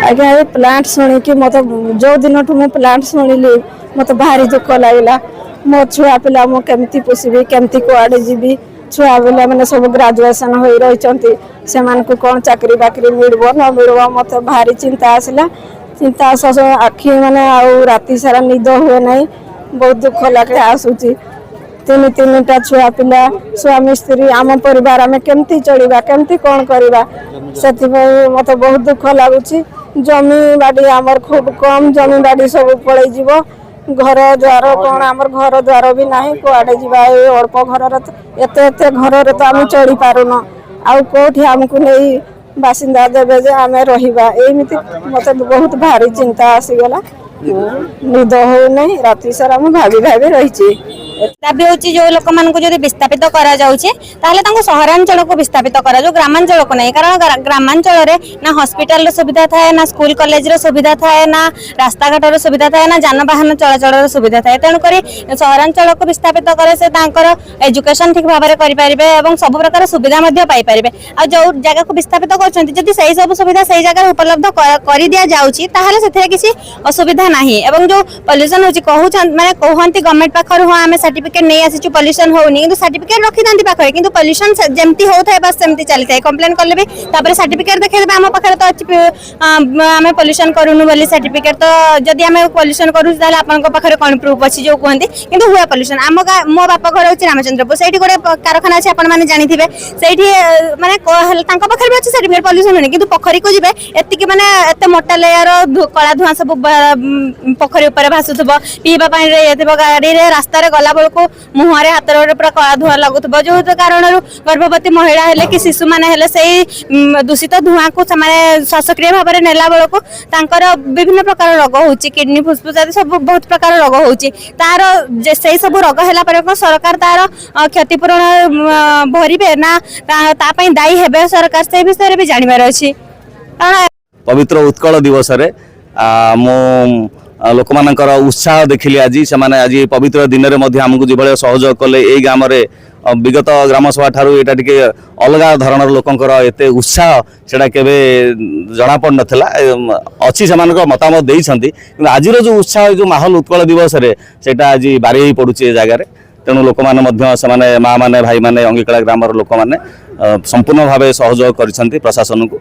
आज्ञा ये प्लांट शुणिकी मत जो दिन मु प्लांट शुणिली मत भारी दुख लगला। मो छुआ पिला मु केमती पोषिबी केमती कुआडे जीवी छुआ पिला मैंने सब ग्रेजुएशन हो रही से कौन चाकरी बाकरी मिलबो न मिलबो मत भारी चिंता आसला। चिंता आखि माने राति सारा निद हुए नहीं बहुत दुख लगे आसूची। तीन तीनटा छुआ पिला स्वामी स्त्री आम परिवार आम केमती चलवा केमती कौन करवा से मत बहुत दुख लगुच। जमी बाड़ी आमर खूब कम जमी बाड़ी सब पड़े जीव घर द्वार कौन आमर घर द्वार भी ना कुआडे जावा अल्प घर एत घर तो आम चढ़ी पारुन आउ कौटी आमको नहीं बासिंदा देवे जे आम रहा एमती मत बहुत भारी चिंता आसीगला। निद हो नहीं राति सारा मुझे भाभी भाभी रही दाबी होची जो लोक मान को जदि विस्थापित करा जाउचे ताले तांको सहरांचल को विस्थापित करा जो ग्रामांचल को नहीं कारण ग्रामांचल रे ना हॉस्पिटल रो सुविधा थाए ना स्कूल कॉलेज रो सुविधा थाए ना रास्ता घाट रो सुविधा थाए ना जानवाहन चलाचल रो सुविधा थाए तेणु करी सहरांचल को विस्थापित करे से तांकर एजुकेशन ठीक भाव में करि परिबे एवं सब प्रकार सुविधा मध्ये पाई परिबे आ जो जगह को विस्थापित करछन्ती जदि सही सब सुविधा सही जगह उपलब्ध करि दिया जाउची ताहाले सेथिरे किछि असुविधा नाही एवं जो पॉल्यूशन होची कहउछन माने कहंती गवर्नमेंट पाखर हो आमे सर्टिफिकेट नहीं आसी पॉल्यूशन होनी किंतु सर्टिफिकेट रखी थांती पाखरे किंतु पॉल्यूशन जेमती होथाय बस सेमती चली थाय कंप्लेन करले भी तापर सर्टिफिकेट देखै देबे हम पाखरे तो अछि आमे पॉल्यूशन करूनु बोली सर्टिफिकेट तो जदी आमे पॉल्यूशन करू ताले आपन को पाखरे कोन प्रूफ अछि जो कहंती किंतु हुआ पॉल्यूशन आम मो बापा घर होछि रामचंद्रपुर सेठी गोटे कारखाना अछि आपन माने जानि थिबे सेठी माने तांको पाखरे भी अछि सर्टिफिकेट पॉल्यूशन होनी किंतु पोखरी को जिबे एतिकी माने एते मोटा लेयर कला धुआं सब पोखरी ऊपर भासुथबो पीबा पानी रे येथिबो गाड़ी रे रास्ता रे गला को मुहरे हाथ पूरा कला धुआं लगुव जो कारण गर्भवती महिला हेले कि शिशु माने हेले से दूषित धुआं को श्वासक्रिया भाव में नेला बेल को विभिन्न प्रकार रोग होची किडनी फुसफुस आदि सब बहुत प्रकार रोग होची तार से सब रोग है सरकार तार क्षतिपूरण भरवे ना दायी हेबे सरकार से विषय भी जानवर अच्छी। पवित्र उत्कल दिवस रे लोक मानकर उत्साह देखिले आज से आज पवित्र दिन में आमको जो सहयोग कले ये ग्राम विगत ग्राम सभा ठारू यहाँ टे अलग धरण लोकंर एते उत्साह से केवे जना पड़ नाला अच्छी से मतामत देती आज जो उत्साह जो माहौल उत्कल दिवस से आज बारी पड़ुचे जगार तेणु लोक मैंने माँ मैंने भाई मैंने अंगिकला ग्राम लोक मैंने संपूर्ण भाव सहयोग कर प्रशासन को।